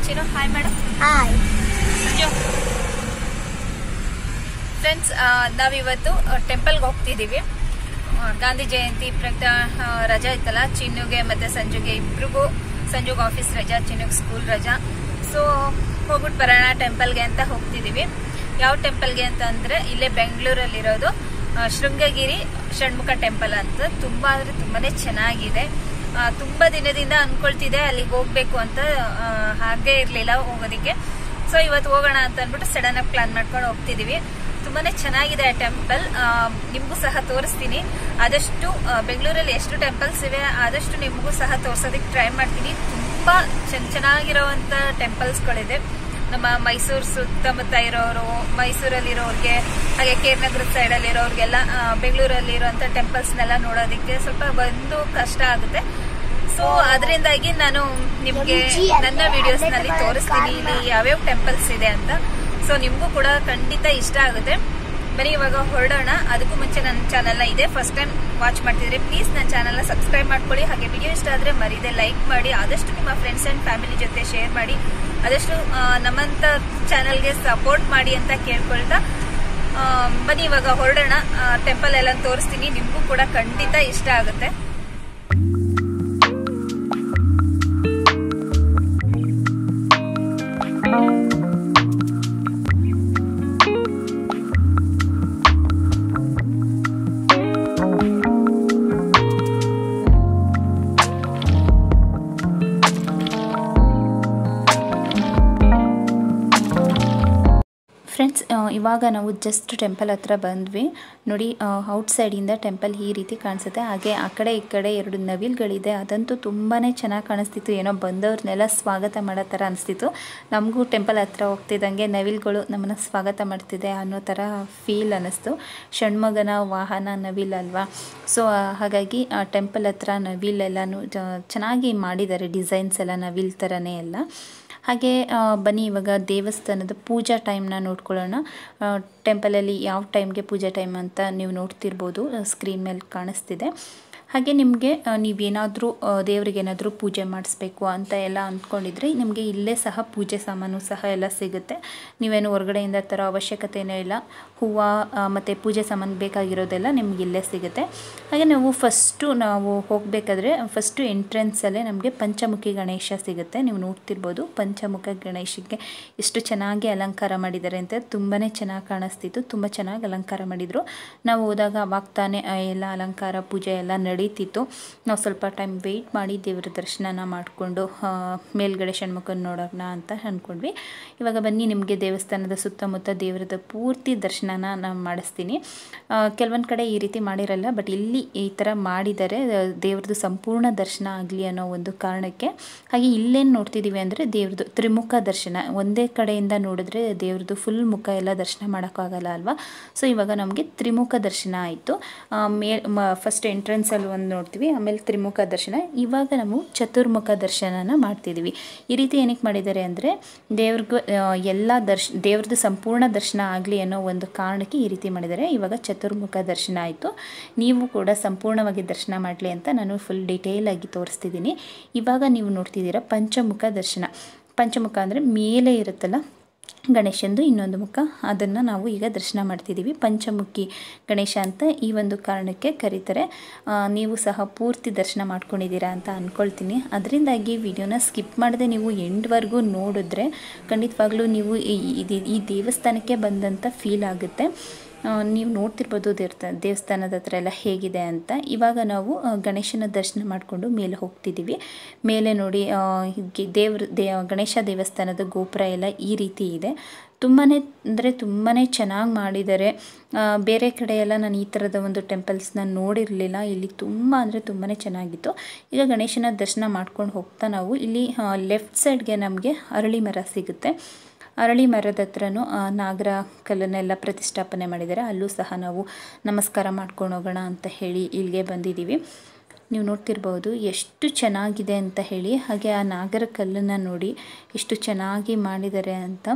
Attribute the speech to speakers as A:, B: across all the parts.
A: ಚಿನ್ನು hi madam.
B: Hi
A: Sanju. Friends, ನಾವಿವತ್ತು ಟೆಂಪಲ್ಗೆ ಹೋಗ್ತಿದ್ದೀವಿ. ಗಾಂಧಿ ಜಯಂತಿ ಪ್ರಯುಕ್ತ ರಜಾ ಇತ್ತಲ್ಲ, ಚಿನ್ನುಗೆ ಮತ್ತೆ ಸಂಜುಗೆ ಇಬ್ರಿಗೂ. ಸಂಜುಗೆ ಆಫೀಸ್ ರಜಾ, ಚಿನ್ನುಗೆ ಸ್ಕೂಲ್ ರಜಾ. ಸೊ ಹೋಗ್ಬಿಟ್ಟು ಬರೋಣ ಟೆಂಪಲ್ಗೆ ಅಂತ ಹೋಗ್ತಿದ್ದೀವಿ. ಯಾವ ಟೆಂಪಲ್ಗೆ ಅಂತ ಅಂದ್ರೆ ಇಲ್ಲೇ ಬೆಂಗಳೂರಲ್ಲಿರೋದು ಶೃಂಗಗಿರಿ ಷಣ್ಮುಖ ಟೆಂಪಲ್ ಅಂತ. ತುಂಬಾ ಅಂದ್ರೆ ತುಂಬಾನೇ ಚೆನ್ನಾಗಿದೆ. ತುಂಬಾ ದಿನದಿಂದ ಅನ್ಕೊಳ್ತಿದೆ ಅಲ್ಲಿಗೆ ಹೋಗ್ಬೇಕು ಅಂತ, ಹಾಗೆ ಇರ್ಲಿಲ್ಲ ಹೋಗೋದಿಕ್ಕೆ. ಸೊ ಇವತ್ತು ಹೋಗೋಣ ಅಂತ ಅಂದ್ಬಿಟ್ಟು ಸಡನ್ ಆಗಿ ಪ್ಲಾನ್ ಮಾಡ್ಕೊಂಡು ಹೋಗ್ತಿದೀವಿ. ತುಂಬಾನೇ ಚೆನ್ನಾಗಿದೆ ಆ ಟೆಂಪಲ್. ನಿಮ್ಗೂ ಸಹ ತೋರಿಸ್ತೀನಿ. ಆದಷ್ಟು ಬೆಂಗಳೂರಲ್ಲಿ ಎಷ್ಟು ಟೆಂಪಲ್ಸ್ ಇವೆ ಆದಷ್ಟು ನಿಮಗೂ ಸಹ ತೋರ್ಸೋದಕ್ಕೆ ಟ್ರೈ ಮಾಡ್ತೀನಿ. ತುಂಬಾ ಚೆನ್ನಾಗಿರೋವಂತ ಟೆಂಪಲ್ಸ್ಗಳಿದೆ. ನಮ್ಮ ಮೈಸೂರು ಸುತ್ತಮುತ್ತ ಇರೋರು, ಮೈಸೂರಲ್ಲಿರೋರ್ಗೆ, ಹಾಗೆ ಕೇರ್ನಗರದ ಸೈಡ್ ಅಲ್ಲಿ ಇರೋರ್ಗೆಲ್ಲ ಬೆಂಗಳೂರಲ್ಲಿ ಇರುವಂತ ಟೆಂಪಲ್ಸ್ನೆಲ್ಲ ನೋಡೋದಕ್ಕೆ ಸ್ವಲ್ಪ ಬಂದು ಕಷ್ಟ ಆಗುತ್ತೆ. ಸೊ ಅದರಿಂದಾಗಿ ನಾನು ನಿಮ್ಗೆ ನನ್ನ ವಿಡಿಯೋಸ್ ನಲ್ಲಿ ತೋರಿಸ್ತೀನಿ ಇಲ್ಲಿ ಯಾವ್ಯಾವ ಟೆಂಪಲ್ಸ್ ಇದೆ ಅಂತ. ಸೊ ನಿಮ್ಗೂ ಕೂಡ ಖಂಡಿತ ಇಷ್ಟ ಆಗುತ್ತೆ. ಬರೀ ಇವಾಗ ಹೊರಡೋಣ. ಅದಕ್ಕೂ ಮುಂಚೆ ನನ್ನ ಚಾನಲ್ ಇದೆ ಫಸ್ಟ್ ಟೈಮ್ ವಾಚ್ ಮಾಡ್ತಿದ್ರೆ ಪ್ಲೀಸ್ ನನ್ನ ಚಾನಲ್ ನ ಸಬ್ಸ್ಕ್ರೈಬ್ ಮಾಡ್ಕೊಳ್ಳಿ. ಹಾಗೆ ವಿಡಿಯೋ ಇಷ್ಟ ಆದ್ರೆ ಮರೀದೆ ಲೈಕ್ ಮಾಡಿ. ಆದಷ್ಟು ನಿಮ್ಮ ಫ್ರೆಂಡ್ಸ್ ಅಂಡ್ ಫ್ಯಾಮಿಲಿ ಜೊತೆ ಶೇರ್ ಮಾಡಿ. ಆದಷ್ಟು ನಮ್ಮಂತ ಚಾನಲ್ಗೆ ಸಪೋರ್ಟ್ ಮಾಡಿ ಅಂತ ಕೇಳ್ಕೊಳ್ತಾ ಬನ್ನಿ ಇವಾಗ ಹೊರಡೋಣ. ಟೆಂಪಲ್ ಎಲ್ಲ ತೋರಿಸ್ತೀನಿ. ನಿಮ್ಗೂ ಕೂಡ ಖಂಡಿತ ಇಷ್ಟ ಆಗುತ್ತೆ. ಫ್ರೆಂಡ್ಸ್, ಇವಾಗ ನಾವು ಜಸ್ಟ್ ಟೆಂಪಲ್ ಹತ್ರ ಬಂದ್ವಿ ನೋಡಿ. ಔಟ್ ಸೈಡಿಂದ ಟೆಂಪಲ್ ಈ ರೀತಿ ಕಾಣಿಸುತ್ತೆ. ಹಾಗೆ ಆ ಕಡೆ ಈ ಕಡೆ ಎರಡು ನವಿಲ್ಗಳಿದೆ. ಅದಂತೂ ತುಂಬಾ ಚೆನ್ನಾಗಿ ಕಾಣಿಸ್ತಿತ್ತು. ಏನೋ ಬಂದವ್ರನ್ನೆಲ್ಲ ಸ್ವಾಗತ ಮಾಡೋ ಥರ ಅನಿಸ್ತಿತ್ತು. ನಮಗೂ ಟೆಂಪಲ್ ಹತ್ರ ಹೋಗ್ತಿದ್ದಂಗೆ ನವಿಲ್ಗಳು ನಮ್ಮನ್ನು ಸ್ವಾಗತ ಮಾಡ್ತಿದೆ ಅನ್ನೋ ಥರ ಫೀಲ್ ಅನ್ನಿಸ್ತು. ಷಣ್ಮುಖನ ವಾಹನ ನವಿಲ್ ಅಲ್ವಾ. ಸೊ ಹಾಗಾಗಿ ಆ ಟೆಂಪಲ್ ಹತ್ರ ನವಿಲೆಲ್ಲನೂ ಚೆನ್ನಾಗಿ ಮಾಡಿದ್ದಾರೆ. ಡಿಸೈನ್ಸ್ ಎಲ್ಲ ನವಿಲ್ ಥರನೇ ಎಲ್ಲ. ಹಾಗೆ ಬನ್ನಿ ಇವಾಗ ದೇವಸ್ಥಾನದ ಪೂಜಾ ಟೈಮ್ನ ನೋಡ್ಕೊಳ್ಳೋಣ. ಟೆಂಪಲಲ್ಲಿ ಯಾವ ಟೈಮ್ಗೆ ಪೂಜಾ ಟೈಮ್ ಅಂತ ನೀವು ನೋಡ್ತಿರ್ಬೋದು, ಸ್ಕ್ರೀನ್ ಮೇಲೆ ಕಾಣಿಸ್ತಿದೆ. ಹಾಗೆ ನಿಮಗೆ ನೀವೇನಾದರೂ ದೇವರಿಗೇನಾದರೂ ಪೂಜೆ ಮಾಡಿಸ್ಬೇಕು ಅಂತ ಎಲ್ಲ ಅಂದ್ಕೊಂಡಿದ್ರೆ ನಿಮಗೆ ಇಲ್ಲೇ ಸಹ ಪೂಜೆ ಸಾಮಾನು ಸಹ ಎಲ್ಲ ಸಿಗುತ್ತೆ. ನೀವೇನು ಹೊರಗಡೆಯಿಂದ ತರೋ ಅವಶ್ಯಕತೆಯೇ ಇಲ್ಲ. ಹೂವು ಮತ್ತು ಪೂಜೆ ಸಾಮಾನು ಬೇಕಾಗಿರೋದೆಲ್ಲ ನಿಮ್ಗೆ ಇಲ್ಲೇ ಸಿಗುತ್ತೆ. ಹಾಗೆ ನಾವು ಹೋಗಬೇಕಾದ್ರೆ ಫಸ್ಟು ಎಂಟ್ರೆನ್ಸಲ್ಲೇ ನಮಗೆ ಪಂಚಮುಖಿ ಗಣೇಶ ಸಿಗುತ್ತೆ. ನೀವು ನೋಡ್ತಿರ್ಬೋದು ಪಂಚಮುಖ ಗಣೇಶಕ್ಕೆ ಎಷ್ಟು ಚೆನ್ನಾಗಿ ಅಲಂಕಾರ ಮಾಡಿದ್ದಾರೆ ಅಂತ. ತುಂಬಾ ಚೆನ್ನಾಗಿ ಕಾಣಿಸ್ತಿತ್ತು. ತುಂಬ ಚೆನ್ನಾಗಿ ಅಲಂಕಾರ ಮಾಡಿದರು. ನಾವು ಹೋದಾಗ ಅವಾಗ ತಾನೇ ಎಲ್ಲ ಅಲಂಕಾರ ಪೂಜೆ ಎಲ್ಲ ನಡೀತಿತ್ತು. ನಾವು ಸ್ವಲ್ಪ ಟೈಮ್ ವೆಯ್ಟ್ ಮಾಡಿ ದೇವರ ದರ್ಶನನ ಮಾಡಿಕೊಂಡು ಮೇಲ್ಗಡೆ ಷಣ್ಮುಖನ ನೋಡೋಣ ಅಂತ ಅಂದ್ಕೊಂಡ್ವಿ. ಇವಾಗ ಬನ್ನಿ ನಿಮಗೆ ದೇವಸ್ಥಾನದ ಸುತ್ತಮುತ್ತ ದೇವರದ ಪೂರ್ತಿ ದರ್ಶನನ ನಾನು ಮಾಡಿಸ್ತೀನಿ. ಕೆಲವೊಂದು ಕಡೆ ಈ ರೀತಿ ಮಾಡಿರಲ್ಲ, ಬಟ್ ಇಲ್ಲಿ ಈ ಥರ ಮಾಡಿದ್ದಾರೆ ದೇವ್ರದ್ದು ಸಂಪೂರ್ಣ ದರ್ಶನ ಆಗಲಿ ಅನ್ನೋ ಒಂದು ಕಾರಣಕ್ಕೆ. ಹಾಗೆ ಇಲ್ಲೇನು ನೋಡ್ತಿದ್ದೀವಿ ಅಂದರೆ ದೇವ್ರದ್ದು ತ್ರಿಮುಖ ದರ್ಶನ. ಒಂದೇ ಕಡೆಯಿಂದ ನೋಡಿದ್ರೆ ದೇವ್ರದ್ದು ಫುಲ್ ಮುಖ ಎಲ್ಲ ದರ್ಶನ ಮಾಡೋಕ್ಕಾಗಲ್ಲ ಅಲ್ವಾ. ಸೊ ಇವಾಗ ನಮಗೆ ತ್ರಿಮುಖ ದರ್ಶನ ಆಯಿತು. ಫಸ್ಟ್ ಎಂಟ್ರೆನ್ಸಲ್ಲಿ ಒಂದು ನೋಡ್ತೀವಿ, ಆಮೇಲೆ ತ್ರಿಮುಖ ದರ್ಶನ. ಇವಾಗ ನಾವು ಚತುರ್ಮುಖ ದರ್ಶನನ ಮಾಡ್ತಿದ್ದೀವಿ. ಈ ರೀತಿ ಏನಕ್ಕೆ ಮಾಡಿದ್ದಾರೆ ಅಂದರೆ ದೇವ್ರಿಗೂ ಎಲ್ಲ ದೇವ್ರದ್ದು ಸಂಪೂರ್ಣ ದರ್ಶನ ಆಗಲಿ ಅನ್ನೋ ಒಂದು ಕಾರಣಕ್ಕೆ ಈ ರೀತಿ ಮಾಡಿದ್ದಾರೆ. ಇವಾಗ ಚತುರ್ಮುಖ ದರ್ಶನ ಆಯಿತು. ನೀವು ಕೂಡ ಸಂಪೂರ್ಣವಾಗಿ ದರ್ಶನ ಮಾಡಲಿ ಅಂತ ನಾನು ಫುಲ್ ಡಿಟೇಲಾಗಿ ತೋರಿಸ್ತಿದ್ದೀನಿ. ಇವಾಗ ನೀವು ನೋಡ್ತಿದ್ದೀರಾ ಪಂಚಮುಖ ದರ್ಶನ. ಪಂಚಮುಖ ಅಂದರೆ ಮೇಲೆ ಇರುತ್ತಲ್ಲ ಗಣೇಶಂದು ಇನ್ನೊಂದು ಮುಖ, ಅದನ್ನು ನಾವು ಈಗ ದರ್ಶನ ಮಾಡ್ತಿದ್ದೀವಿ. ಪಂಚಮುಖಿ ಗಣೇಶ ಅಂತ ಈ ಒಂದು ಕಾರಣಕ್ಕೆ ಕರೀತಾರೆ. ನೀವು ಸಹ ಪೂರ್ತಿ ದರ್ಶನ ಮಾಡ್ಕೊಂಡಿದ್ದೀರಾ ಅಂತ ಅಂದ್ಕೊಳ್ತೀನಿ. ಅದರಿಂದಾಗಿ ವಿಡಿಯೋನ ಸ್ಕಿಪ್ ಮಾಡದೆ ನೀವು ಎಂಡ್ವರೆಗೂ ನೋಡಿದ್ರೆ ಖಂಡಿತವಾಗ್ಲೂ ನೀವು ಈ ದೇವಸ್ಥಾನಕ್ಕೆ ಬಂದಂಥ ಫೀಲ್ ಆಗುತ್ತೆ. ನೀವು ನೋಡ್ತಿರ್ಬೋದು ದೇವಸ್ಥಾನದ ಹತ್ರ ಎಲ್ಲ ಹೇಗಿದೆ ಅಂತ. ಇವಾಗ ನಾವು ಗಣೇಶನ ದರ್ಶನ ಮಾಡಿಕೊಂಡು ಮೇಲೆ ಹೋಗ್ತಿದ್ದೀವಿ. ಮೇಲೆ ನೋಡಿ ಗಣೇಶ ದೇವಸ್ಥಾನದ ಗೋಪುರ ಎಲ್ಲ ಈ ರೀತಿ ಇದೆ. ತುಂಬಾ ಅಂದರೆ ತುಂಬಾ ಚೆನ್ನಾಗಿ ಮಾಡಿದ್ದಾರೆ. ಬೇರೆ ಕಡೆ ಎಲ್ಲ ನಾನು ಈ ಥರದ ಒಂದು ಟೆಂಪಲ್ಸ್ನ ನೋಡಿರಲಿಲ್ಲ. ಇಲ್ಲಿ ತುಂಬ ಅಂದರೆ ತುಂಬಾ ಚೆನ್ನಾಗಿತ್ತು. ಈಗ ಗಣೇಶನ ದರ್ಶನ ಮಾಡ್ಕೊಂಡು ಹೋಗ್ತಾ ನಾವು ಇಲ್ಲಿ ಲೆಫ್ಟ್ ಸೈಡ್ಗೆ ನಮಗೆ ಅರಳಿ ಮರ ಸಿಗುತ್ತೆ. ಅರಳಿ ಮರದ ಹತ್ರನೂ ನಾಗರ ಕಲ್ಲನ್ನೆಲ್ಲ ಪ್ರತಿಷ್ಠಾಪನೆ ಮಾಡಿದ್ದಾರೆ. ಅಲ್ಲೂ ಸಹ ನಾವು ನಮಸ್ಕಾರ ಮಾಡ್ಕೊಂಡು ಹೋಗೋಣ ಅಂತ ಹೇಳಿ ಇಲ್ಲಿಗೆ ಬಂದಿದ್ದೀವಿ. ನೀವು ನೋಡ್ತಿರ್ಬೋದು ಎಷ್ಟು ಚೆನ್ನಾಗಿದೆ ಅಂತ ಹೇಳಿ. ಹಾಗೆ ಆ ನಾಗರ ಕಲ್ಲನ್ನು ನೋಡಿ ಎಷ್ಟು ಚೆನ್ನಾಗಿ ಮಾಡಿದ್ದಾರೆ ಅಂತ.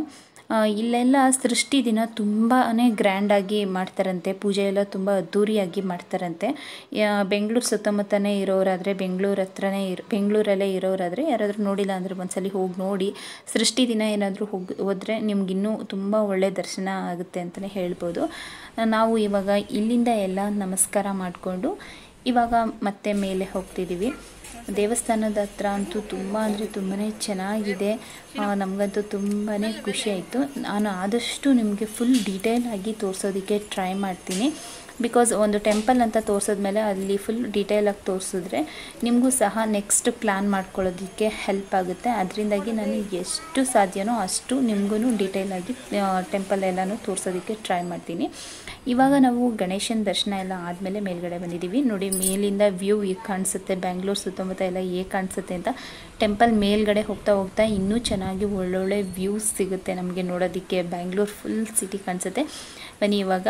A: ಇಲ್ಲೆಲ್ಲ ಸೃಷ್ಟಿ ದಿನ ತುಂಬಾ ಗ್ರ್ಯಾಂಡಾಗಿ ಮಾಡ್ತಾರಂತೆ, ಪೂಜೆ ಎಲ್ಲ ತುಂಬ ಅದ್ಧೂರಿಯಾಗಿ ಮಾಡ್ತಾರಂತೆ. ಬೆಂಗಳೂರು ಸುತ್ತಮುತ್ತನೇ ಇರೋರಾದರೆ, ಬೆಂಗಳೂರಲ್ಲೇ ಇರೋರಾದರೆ ಯಾರಾದರೂ ನೋಡಿಲ್ಲ ಅಂದರೆ ಒಂದ್ಸಲಿ ಹೋಗಿ ನೋಡಿ. ಸೃಷ್ಟಿ ದಿನ ಏನಾದರೂ ಹೋದರೆ ನಿಮ್ಗಿನ್ನೂ ತುಂಬ ಒಳ್ಳೆ ದರ್ಶನ ಆಗುತ್ತೆ ಅಂತಲೇ ಹೇಳ್ಬೋದು. ನಾವು ಇವಾಗ ಇಲ್ಲಿಂದ ಎಲ್ಲ ನಮಸ್ಕಾರ ಮಾಡಿಕೊಂಡು ಇವಾಗ ಮತ್ತೆ ಮೇಲೆ ಹೋಗ್ತಿದ್ದೀವಿ. ದೇವಸ್ಥಾನದ ಹತ್ರ ಅಂತೂ ತುಂಬ ಅಂದರೆ ತುಂಬಾ ಚೆನ್ನಾಗಿದೆ. ನಮಗಂತೂ ತುಂಬಾ ಖುಷಿ ಆಯಿತು. ನಾನು ಆದಷ್ಟು ನಿಮಗೆ ಫುಲ್ ಡೀಟೇಲ್ ಆಗಿ ತೋರಿಸೋದಕ್ಕೆ ಟ್ರೈ ಮಾಡ್ತೀನಿ. ಬಿಕಾಸ್ ಒಂದು ಟೆಂಪಲ್ ಅಂತ ತೋರಿಸಿದ್ಮೇಲೆ ಅಲ್ಲಿ ಫುಲ್ ಡೀಟೇಲಾಗಿ ತೋರಿಸಿದ್ರೆ ನಿಮಗೂ ಸಹ ನೆಕ್ಸ್ಟ್ ಪ್ಲ್ಯಾನ್ ಮಾಡ್ಕೊಳ್ಳೋದಕ್ಕೆ ಹೆಲ್ಪ್ ಆಗುತ್ತೆ. ಅದರಿಂದಾಗಿ ನಾನು ಎಷ್ಟು ಸಾಧ್ಯನೋ ಅಷ್ಟು ನಿಮಗೂ ಡೀಟೇಲಾಗಿ ಟೆಂಪಲ್ ಎಲ್ಲನೂ ತೋರಿಸೋದಕ್ಕೆ ಟ್ರೈ ಮಾಡ್ತೀನಿ. ಇವಾಗ ನಾವು ಗಣೇಶನ ದರ್ಶನ ಎಲ್ಲ ಆದಮೇಲೆ ಮೇಲ್ಗಡೆ ಬಂದಿದ್ದೀವಿ. ನೋಡಿ ಮೇಲಿಂದ ವ್ಯೂ ಈಗ ಕಾಣಿಸುತ್ತೆ, ಬೆಂಗಳೂರು ಸುತ್ತಮುತ್ತ ಎಲ್ಲ ಹೇಗೆ ಕಾಣಿಸುತ್ತೆ ಅಂತ. ಟೆಂಪಲ್ ಮೇಲ್ಗಡೆ ಹೋಗ್ತಾ ಹೋಗ್ತಾ ಇನ್ನೂ ಚೆನ್ನಾಗಿ ಒಳ್ಳೊಳ್ಳೆ ವ್ಯೂಸ್ ಸಿಗುತ್ತೆ ನಮಗೆ ನೋಡೋದಕ್ಕೆ. ಬೆಂಗಳೂರು ಫುಲ್ ಸಿಟಿ ಕಾಣಿಸುತ್ತೆ. ಬನ್ನಿ ಇವಾಗ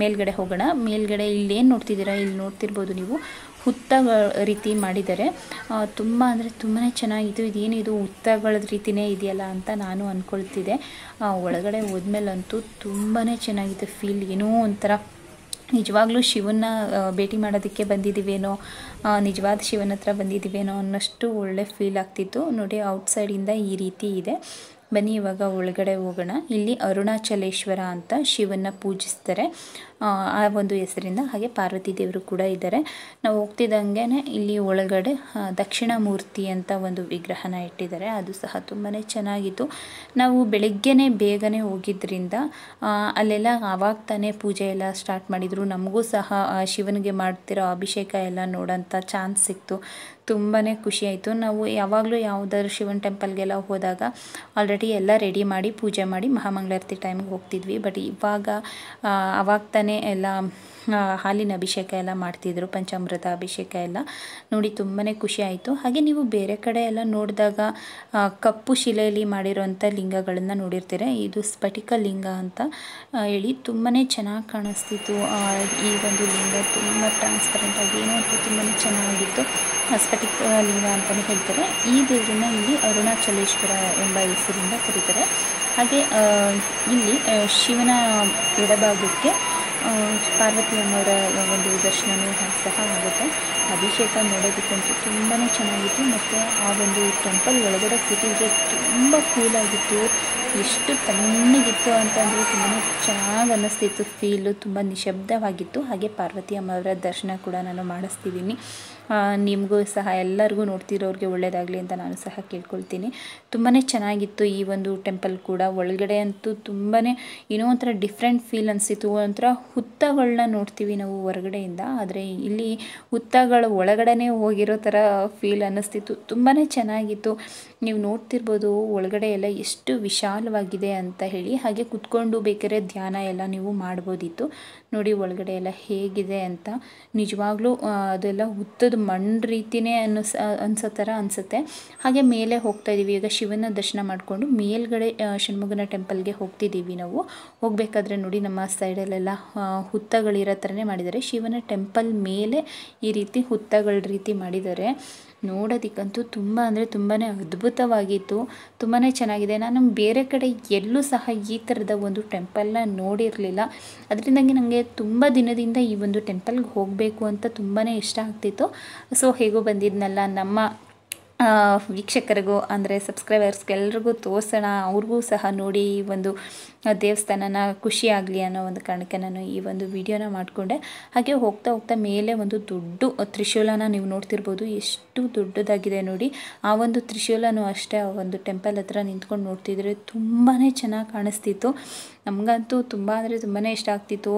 A: ಮೇಲ್ಗಡೆ ಹೋಗೋಣ. ಮೇಲ್ಗಡೆ ಇಲ್ಲೇನು ನೋಡ್ತಿದ್ದೀರಾ, ಇಲ್ಲಿ ನೋಡ್ತಿರ್ಬೋದು ನೀವು, ಹುತ್ತಗಳ ರೀತಿ ಮಾಡಿದ್ದಾರೆ. ತುಂಬ ಅಂದರೆ ತುಂಬಾ ಚೆನ್ನಾಗಿತ್ತು. ಇದೇನಿದು ಹುತ್ತಗಳ ರೀತಿಯೇ ಇದೆಯಲ್ಲ ಅಂತ ನಾನು ಅಂದ್ಕೊಳ್ತಿದ್ದೆ. ಒಳಗಡೆ ಹೋದ್ಮೇಲಂತೂ ತುಂಬಾ ಚೆನ್ನಾಗಿತ್ತು ಫೀಲ್. ಏನೋ ಒಂಥರ ನಿಜವಾಗ್ಲೂ ಶಿವನ್ನ ಭೇಟಿ ಮಾಡೋದಕ್ಕೆ ಬಂದಿದ್ದೀವೇನೋ, ನಿಜವಾದ ಶಿವನ ಹತ್ರ ಬಂದಿದ್ದೀವೇನೋ ಅನ್ನೋಷ್ಟು ಒಳ್ಳೆ ಫೀಲ್ ಆಗ್ತಿತ್ತು. ನೋಡಿ ಔಟ್ಸೈಡಿಂದ ಈ ರೀತಿ ಇದೆ. ಬನ್ನಿ ಇವಾಗ ಒಳಗಡೆ ಹೋಗೋಣ. ಇಲ್ಲಿ ಅರುಣಾಚಲೇಶ್ವರ ಅಂತ ಶಿವನ್ನ ಪೂಜಿಸ್ತಾರೆ, ಆ ಒಂದು ಹೆಸರಿಂದ. ಹಾಗೆ ಪಾರ್ವತಿ ದೇವರು ಕೂಡ ಇದ್ದಾರೆ. ನಾವು ಹೋಗ್ತಿದ್ದಂಗೆ ಇಲ್ಲಿ ಒಳಗಡೆ ದಕ್ಷಿಣ ಮೂರ್ತಿ ಅಂತ ಒಂದು ವಿಗ್ರಹನ ಇಟ್ಟಿದ್ದಾರೆ. ಅದು ಸಹ ತುಂಬಾ ಚೆನ್ನಾಗಿತ್ತು. ನಾವು ಬೆಳಗ್ಗೆನೇ ಬೇಗನೆ ಹೋಗಿದ್ದರಿಂದ ಅಲ್ಲೆಲ್ಲ ಆವಾಗ ತಾನೇ ಪೂಜೆ ಎಲ್ಲ ಸ್ಟಾರ್ಟ್ ಮಾಡಿದರು. ನಮಗೂ ಸಹ ಶಿವನಿಗೆ ಮಾಡ್ತಿರೋ ಅಭಿಷೇಕ ಎಲ್ಲ ನೋಡೋಂಥ ಚಾನ್ಸ್ ಸಿಕ್ತು. ತುಂಬಾ ಖುಷಿಯಾಯಿತು. ನಾವು ಯಾವಾಗಲೂ ಯಾವುದಾದ್ರು ಶಿವನ ಟೆಂಪಲ್ಗೆಲ್ಲ ಹೋದಾಗ ಆಲ್ರೆಡಿ ಎಲ್ಲ ರೆಡಿ ಮಾಡಿ ಪೂಜೆ ಮಾಡಿ ಮಹಾಮಂಗಳಾರತಿ ಟೈಮ್ಗೆ ಹೋಗ್ತಿದ್ವಿ. ಬಟ್ ಇವಾಗ ಆವಾಗ ತಾನೇ ಎಲ್ಲ ಹಾಲಿನ ಅಭಿಷೇಕ ಎಲ್ಲ ಮಾಡ್ತಿದ್ರು, ಪಂಚಾಮೃತ ಅಭಿಷೇಕ ಎಲ್ಲ ನೋಡಿ ತುಂಬಾ ಖುಷಿ ಆಯಿತು. ಹಾಗೆ ನೀವು ಬೇರೆ ಕಡೆ ಎಲ್ಲ ನೋಡಿದಾಗ ಕಪ್ಪು ಶಿಲೆಯಲ್ಲಿ ಮಾಡಿರೋಂಥ ಲಿಂಗಗಳನ್ನು ನೋಡಿರ್ತೀರ. ಇದು ಸ್ಫಟಿಕ ಲಿಂಗ ಅಂತ ಹೇಳಿ ತುಂಬಾ ಚೆನ್ನಾಗಿ ಕಾಣಿಸ್ತಿತ್ತು. ಈ ಒಂದು ಲಿಂಗ ತುಂಬ ಟ್ರಾನ್ಸ್ಪರೆಂಟಾಗಿ ಏನೋ ತುಂಬಾ ಚೆನ್ನಾಗಿತ್ತು. ಸ್ಫಟಿಕ ಲಿಂಗ ಅಂತಲೇ ಹೇಳ್ತಾರೆ. ಈ ದೇವರನ್ನ ಇಲ್ಲಿ ಅರುಣಾಚಲೇಶ್ವರ ಎಂಬ ಹೆಸರಿಂದ ಕರೀತಾರೆ. ಹಾಗೆ ಇಲ್ಲಿ ಶಿವನ ಎಡಭಾಗಕ್ಕೆ ಪಾರ್ವತಿ ಅಮ್ಮವರ ಒಂದು ದರ್ಶನವೂ ಸಹ ಆಗುತ್ತೆ. ಅಭಿಷೇಕ ನೋಡೋದಕ್ಕಂತೂ ತುಂಬಾ ಚೆನ್ನಾಗಿತ್ತು. ಮತ್ತು ಆ ಒಂದು ಟೆಂಪಲ್ ಒಳಗಡೆ ಕೂತಿದ್ರೆ ತುಂಬ ಕೂಲಾಗಿತ್ತು. ಎಷ್ಟು ತಣ್ಣಗಿತ್ತು ಅಂತಂದರೆ ತುಂಬಾ ಚೆನ್ನಾಗಿ ಅನ್ನಿಸ್ತಿತ್ತು ಫೀಲು. ತುಂಬ ನಿಶಬ್ದವಾಗಿತ್ತು. ಹಾಗೆ ಪಾರ್ವತಿ ಅಮ್ಮವರ ದರ್ಶನ ಕೂಡ ನಾನು ಮಾಡಿಸ್ತಿದ್ದೀನಿ. ನಿಮಗೂ ಸಹ ಎಲ್ಲರಿಗೂ ನೋಡ್ತಿರೋರಿಗೆ ಒಳ್ಳೆಯದಾಗಲಿ ಅಂತ ನಾನು ಸಹ ಕೇಳ್ಕೊಳ್ತೀನಿ. ತುಂಬಾ ಚೆನ್ನಾಗಿತ್ತು ಈ ಒಂದು ಟೆಂಪಲ್ ಕೂಡ. ಒಳಗಡೆ ಅಂತೂ ತುಂಬಾ ಏನೋ ಒಂಥರ ಡಿಫ್ರೆಂಟ್ ಫೀಲ್ ಅನಿಸ್ತಿತ್ತು. ಒಂಥರ ಹುತ್ತಗಳನ್ನ ನೋಡ್ತೀವಿ ನಾವು ಹೊರಗಡೆಯಿಂದ, ಆದರೆ ಇಲ್ಲಿ ಹುತ್ತಗಳ ಒಳಗಡೆನೇ ಹೋಗಿರೋ ಥರ ಫೀಲ್ ಅನ್ನಿಸ್ತಿತ್ತು. ತುಂಬಾ ಚೆನ್ನಾಗಿತ್ತು. ನೀವು ನೋಡ್ತಿರ್ಬೋದು ಒಳಗಡೆ ಎಲ್ಲ ಎಷ್ಟು ವಿಶಾಲವಾಗಿದೆ ಅಂತ ಹೇಳಿ. ಹಾಗೆ ಕುತ್ಕೊಂಡು ಬೇಕಾದ್ರೆ ಧ್ಯಾನ ಎಲ್ಲ ನೀವು ಮಾಡ್ಬೋದಿತ್ತು. ನೋಡಿ ಒಳಗಡೆ ಎಲ್ಲ ಹೇಗಿದೆ ಅಂತ. ನಿಜವಾಗ್ಲೂ ಅದೆಲ್ಲ ಹುತ್ತದ ಮಣ್ಣು ರೀತಿಯೇ ಅನಿಸೋ ಥರ ಅನಿಸುತ್ತೆ. ಹಾಗೆ ಮೇಲೆ ಹೋಗ್ತಾ ಇದ್ದೀವಿ. ಈಗ ಶಿವನ ದರ್ಶನ ಮಾಡಿಕೊಂಡು ಮೇಲ್ಗಡೆ ಷಣ್ಮುಗನ ಟೆಂಪಲ್ಗೆ ಹೋಗ್ತಿದ್ದೀವಿ ನಾವು. ಹೋಗಬೇಕಾದ್ರೆ ನೋಡಿ ನಮ್ಮ ಸೈಡಲ್ಲೆಲ್ಲ ಹುತ್ತಗಳಿರೋ ಥರನೇ ಮಾಡಿದ್ದಾರೆ. ಶಿವನ ಟೆಂಪಲ್ ಮೇಲೆ ಈ ರೀತಿ ಹುತ್ತಗಳ ರೀತಿ ಮಾಡಿದ್ದಾರೆ. ನೋಡೋದಕ್ಕಂತೂ ತುಂಬ ಅಂದರೆ ತುಂಬಾ ಅದ್ಭುತವಾಗಿತ್ತು. ತುಂಬಾ ಚೆನ್ನಾಗಿದೆ. ನಾನು ಬೇರೆ ಕಡೆ ಎಲ್ಲೂ ಸಹ ಈ ಥರದ ಒಂದು ಟೆಂಪಲ್ನ ನೋಡಿರಲಿಲ್ಲ. ಅದರಿಂದಾಗಿ ನನಗೆ ತುಂಬ ದಿನದಿಂದ ಈ ಒಂದು ಟೆಂಪಲ್ಗೆ ಹೋಗಬೇಕು ಅಂತ ತುಂಬಾ ಇಷ್ಟ ಆಗ್ತಿತ್ತು. ಸೊ ಹೇಗೋ ಬಂದಿದ್ನಲ್ಲ, ನಮ್ಮ ವೀಕ್ಷಕರಿಗೂ ಅಂದರೆ ಸಬ್ಸ್ಕ್ರೈಬರ್ಸ್ಗೆಲ್ರಿಗೂ ತೋರಿಸೋಣ, ಅವ್ರಿಗೂ ಸಹ ನೋಡಿ ಈ ಒಂದು ದೇವಸ್ಥಾನನ ಖುಷಿ ಆಗಲಿ ಅನ್ನೋ ಒಂದು ಕಾರಣಕ್ಕೆ ನಾನು ಈ ಒಂದು ವಿಡಿಯೋನ ಮಾಡಿಕೊಂಡೆ. ಹಾಗೆ ಹೋಗ್ತಾ ಹೋಗ್ತಾ ಮೇಲೆ ಒಂದು ದೊಡ್ಡ ತ್ರಿಶೂಲನ ನೀವು ನೋಡ್ತಿರ್ಬೋದು. ಎಷ್ಟು ದೊಡ್ಡದಾಗಿದೆ ನೋಡಿ. ಆ ಒಂದು ತ್ರಿಶೂಲನೂ ಅಷ್ಟೇ ಆ ಒಂದು ಟೆಂಪಲ್ ಹತ್ರ ನಿಂತ್ಕೊಂಡು ನೋಡ್ತಿದ್ರೆ ತುಂಬಾ ಚೆನ್ನಾಗಿ ಕಾಣಿಸ್ತಿತ್ತು. ನಮಗಂತೂ ತುಂಬ ಅಂದರೆ ತುಂಬಾ ಇಷ್ಟ ಆಗ್ತಿತ್ತು.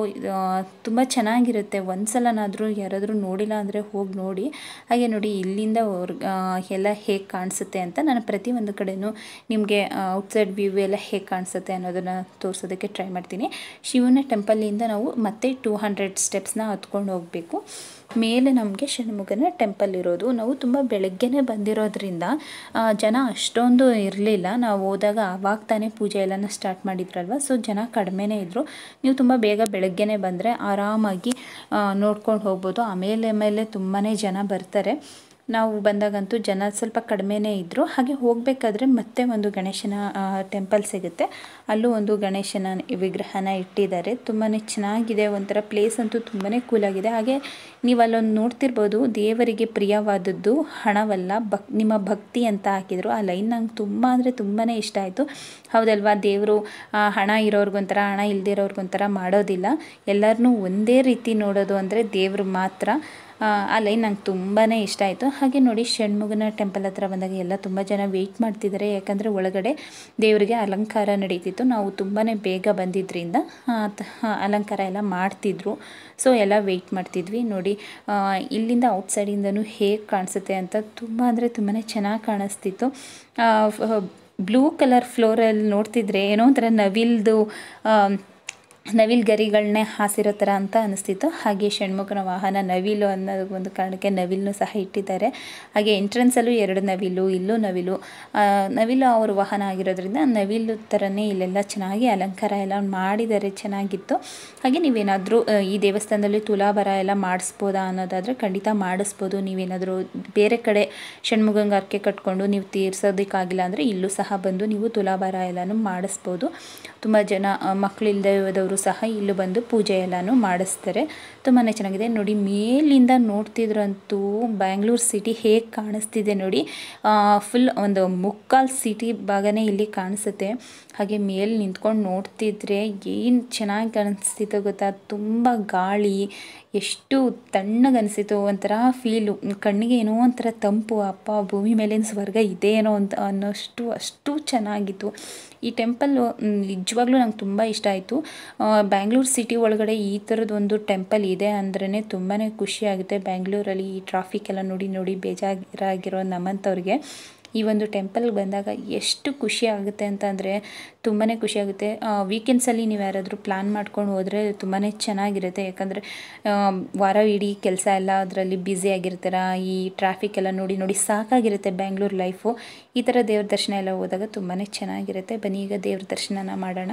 A: ತುಂಬ ಚೆನ್ನಾಗಿರುತ್ತೆ. ಒಂದ್ಸಲನಾದರೂ ಯಾರಾದರೂ ನೋಡಿಲ್ಲ ಅಂದರೆ ಹೋಗಿ ನೋಡಿ. ಹಾಗೆ ನೋಡಿ ಇಲ್ಲಿಂದ ಎಲ್ಲ ಹೇಗೆ ಕಾಣಿಸುತ್ತೆ ಅಂತ ನಾನು ಪ್ರತಿಯೊಂದು ಕಡೆಯೂ ನಿಮಗೆ ಔಟ್ಸೈಡ್ ವ್ಯೂ ಎಲ್ಲ ಹೇಗೆ ಕಾಣಿಸುತ್ತೆ ಅನ್ನೋದನ್ನು ತೋರಿಸೋದಕ್ಕೆ ಟ್ರೈ ಮಾಡ್ತೀನಿ. ಶಿವನ ಟೆಂಪಲ್ಲಿಂದ ನಾವು ಮತ್ತೆ 200 ಸ್ಟೆಪ್ಸ್ನ ಹತ್ಕೊಂಡು ಹೋಗಬೇಕು. ಮೇಲೆ ನಮಗೆ ಷಣ್ಮುಗನ ಟೆಂಪಲ್ ಇರೋದು. ನಾವು ತುಂಬ ಬೆಳಗ್ಗೆನೇ ಬಂದಿರೋದ್ರಿಂದ ಜನ ಅಷ್ಟೊಂದು ಇರಲಿಲ್ಲ. ನಾವು ಹೋದಾಗ ಆವಾಗ ತಾನೇ ಪೂಜೆ ಎಲ್ಲನ ಸ್ಟಾರ್ಟ್ ಮಾಡಿದ್ರಲ್ವ, ಸೊ ಜನ ಕಡಿಮೆನೇ ಇದ್ದರು. ನೀವು ತುಂಬ ಬೇಗ ಬೆಳಗ್ಗೆನೇ ಬಂದರೆ ಆರಾಮಾಗಿ ನೋಡ್ಕೊಂಡು ಹೋಗ್ಬೋದು. ಆಮೇಲೆ ತುಂಬಾ ಜನ ಬರ್ತಾರೆ. ನಾವು ಬಂದಾಗಂತೂ ಜನ ಸ್ವಲ್ಪ ಕಡಿಮೆನೇ ಇದ್ದರು. ಹಾಗೆ ಹೋಗಬೇಕಾದ್ರೆ ಮತ್ತೆ ಒಂದು ಗಣೇಶನ ಟೆಂಪಲ್ ಸಿಗುತ್ತೆ, ಅಲ್ಲೂ ಒಂದು ಗಣೇಶನ ವಿಗ್ರಹನ ಇಟ್ಟಿದ್ದಾರೆ. ತುಂಬಾ ಚೆನ್ನಾಗಿದೆ, ಒಂಥರ ಪ್ಲೇಸ್ ಅಂತೂ ತುಂಬಾ ಕೂಲಾಗಿದೆ. ಹಾಗೆ ನೀವು ಅಲ್ಲೊಂದು ನೋಡ್ತಿರ್ಬೋದು, ದೇವರಿಗೆ ಪ್ರಿಯವಾದದ್ದು ಹಣವಲ್ಲ ನಿಮ್ಮ ಭಕ್ತಿ ಅಂತ ಹಾಕಿದರು. ಆ ಲೈನ್ ನಂಗೆ ತುಂಬ ಅಂದರೆ ತುಂಬಾ ಇಷ್ಟ ಆಯಿತು. ಹೌದಲ್ವಾ, ದೇವರು ಹಣ ಇರೋರ್ಗೊಂಥರ ಹಣ ಇಲ್ದಿರೋರ್ಗೊಂಥರ ಮಾಡೋದಿಲ್ಲ, ಎಲ್ಲರನ್ನೂ ಒಂದೇ ರೀತಿ ನೋಡೋದು ಅಂದರೆ ದೇವರು ಮಾತ್ರ. ಆ ಲೈನ್ ನಂಗೆ ತುಂಬಾ ಇಷ್ಟ ಆಯಿತು. ಹಾಗೆ ನೋಡಿ, ಷಣ್ಮುಗನ ಟೆಂಪಲ್ ಹತ್ರ ಬಂದಾಗ ಎಲ್ಲ ತುಂಬ ಜನ ವೆಯ್ಟ್ ಮಾಡ್ತಿದ್ದಾರೆ, ಯಾಕಂದರೆ ಒಳಗಡೆ ದೇವರಿಗೆ ಅಲಂಕಾರ ನಡೀತಿತ್ತು. ನಾವು ತುಂಬಾ ಬೇಗ ಬಂದಿದ್ದರಿಂದ ಅಲಂಕಾರ ಎಲ್ಲ ಮಾಡ್ತಿದ್ರು, ಸೊ ಎಲ್ಲ ವೆಯ್ಟ್ ಮಾಡ್ತಿದ್ವಿ. ನೋಡಿ, ಇಲ್ಲಿಂದ ಔಟ್ಸೈಡಿಂದನೂ ಹೇಗೆ ಕಾಣಿಸುತ್ತೆ ಅಂತ ತುಂಬ ಅಂದರೆ ತುಂಬಾ ಚೆನ್ನಾಗಿ ಕಾಣಿಸ್ತಿತ್ತು. ಬ್ಲೂ ಕಲರ್ ಫ್ಲೋರಲ್ಲಿ ನೋಡ್ತಿದ್ರೆ ಏನೋ ಒಂಥರ ನವಿಲ್ ಗರಿಗಳನ್ನೇ ಹಾಸಿರೋ ಥರ ಅಂತ ಅನಿಸ್ತಿತ್ತು. ಹಾಗೆ ಷಣ್ಮುಖನ ವಾಹನ ನವಿಲು ಅನ್ನೋ ಒಂದು ಕಾರಣಕ್ಕೆ ನವಿಲನ್ನು ಸಹ ಇಟ್ಟಿದ್ದಾರೆ. ಹಾಗೆ ಎಂಟ್ರೆನ್ಸಲ್ಲೂ 2 ನವಿಲು, ಇಲ್ಲೂ ನವಿಲು ಅವ್ರ ವಾಹನ ಆಗಿರೋದ್ರಿಂದ ನವಿಲು ಥರನೇ ಇಲ್ಲೆಲ್ಲ ಚೆನ್ನಾಗಿ ಅಲಂಕಾರ ಎಲ್ಲ ಮಾಡಿದ್ದಾರೆ, ಚೆನ್ನಾಗಿತ್ತು. ಹಾಗೆ ನೀವೇನಾದರೂ ಈ ದೇವಸ್ಥಾನದಲ್ಲಿ ತುಲಾಭಾರ ಎಲ್ಲ ಮಾಡಿಸ್ಬೋದಾ ಅನ್ನೋದಾದರೆ ಖಂಡಿತ ಮಾಡಿಸ್ಬೋದು. ನೀವೇನಾದರೂ ಬೇರೆ ಕಡೆ ಷಣ್ಮುಖಂಗೆ ಹರಕೆ ಕಟ್ಕೊಂಡು ನೀವು ತೀರ್ಸೋದಕ್ಕಾಗಿಲ್ಲ ಅಂದರೆ ಇಲ್ಲೂ ಸಹ ಬಂದು ನೀವು ತುಲಾಭಾರ ಎಲ್ಲನೂ ಮಾಡಿಸ್ಬೋದು. ತುಂಬ ಜನ ಮಕ್ಕಳಿಲ್ಲದೆ ಹೋದವರು ಸಹ ಇಲ್ಲೂ ಬಂದು ಪೂಜೆ ಎಲ್ಲನೂ ಮಾಡಿಸ್ತಾರೆ. ತುಂಬಾ ಚೆನ್ನಾಗಿದೆ. ನೋಡಿ, ಮೇಲಿಂದ ನೋಡ್ತಿದ್ರಂತೂ ಬ್ಯಾಂಗ್ಳೂರು ಸಿಟಿ ಹೇಗೆ ಕಾಣಿಸ್ತಿದೆ ನೋಡಿ, ಫುಲ್ ಒಂದು ಮುಕ್ಕಾಲು ಸಿಟಿ ಭಾಗನೇ ಇಲ್ಲಿ ಕಾಣಿಸುತ್ತೆ. ಹಾಗೆ ಮೇಲೆ ನಿಂತ್ಕೊಂಡು ನೋಡ್ತಿದ್ರೆ ಏನು ಚೆನ್ನಾಗಿ ಕಾಣಿಸ್ತಿತ್ತು ಗೊತ್ತಾ, ತುಂಬ ಗಾಳಿ, ಎಷ್ಟು ತಣ್ಣಗನಿಸಿತು, ಒಂಥರ ಫೀಲು, ಕಣ್ಣಿಗೆ ಏನೋ ಒಂಥರ ತಂಪು. ಅಪ್ಪ, ಭೂಮಿ ಮೇಲಿನ ಸ್ವರ್ಗ ಇದೇನೋ ಅಂತ ಅನ್ನೋಷ್ಟು ಅಷ್ಟು ಚೆನ್ನಾಗಿತ್ತು ಈ ಟೆಂಪಲ್ಲು. ನಿಜವಾಗ್ಲೂ ನಂಗೆ ತುಂಬ ಇಷ್ಟ ಆಯಿತು. ಬ್ಯಾಂಗ್ಳೂರು ಸಿಟಿ ಒಳಗಡೆ ಈ ಥರದೊಂದು ಟೆಂಪಲ್ ಇದೆ ಅಂದ್ರೇ ತುಂಬಾ ಖುಷಿಯಾಗುತ್ತೆ. ಬ್ಯಾಂಗ್ಳೂರಲ್ಲಿ ಈ ಟ್ರಾಫಿಕ್ ಎಲ್ಲ ನೋಡಿ ಬೇಜಾರಾಗಿರೋ ನಮ್ಮಂಥವ್ರಿಗೆ ಈ ಒಂದು ಟೆಂಪಲ್ಗೆ ಬಂದಾಗ ಎಷ್ಟು ಖುಷಿ ಆಗುತ್ತೆ ಅಂತಂದರೆ ತುಂಬಾ ಖುಷಿಯಾಗುತ್ತೆ. ವೀಕೆಂಡ್ಸಲ್ಲಿ ನೀವು ಯಾರಾದರೂ ಪ್ಲ್ಯಾನ್ ಮಾಡ್ಕೊಂಡು ಹೋದರೆ ತುಂಬಾ ಚೆನ್ನಾಗಿರುತ್ತೆ. ಯಾಕಂದರೆ ವಾರ ಇಡೀ ಕೆಲಸ ಎಲ್ಲ ಅದರಲ್ಲಿ ಬ್ಯುಸಿಯಾಗಿರ್ತೀರ, ಈ ಟ್ರಾಫಿಕ್ ಎಲ್ಲ ನೋಡಿ ಸಾಕಾಗಿರುತ್ತೆ ಬ್ಯಾಂಗ್ಳೂರು ಲೈಫು. ಈ ಥರ ದೇವ್ರ ದರ್ಶನ ಎಲ್ಲ ಹೋದಾಗ ತುಂಬಾ ಚೆನ್ನಾಗಿರುತ್ತೆ. ಬನ್ನಿ ಈಗ ದೇವ್ರ ದರ್ಶನನ ಮಾಡೋಣ.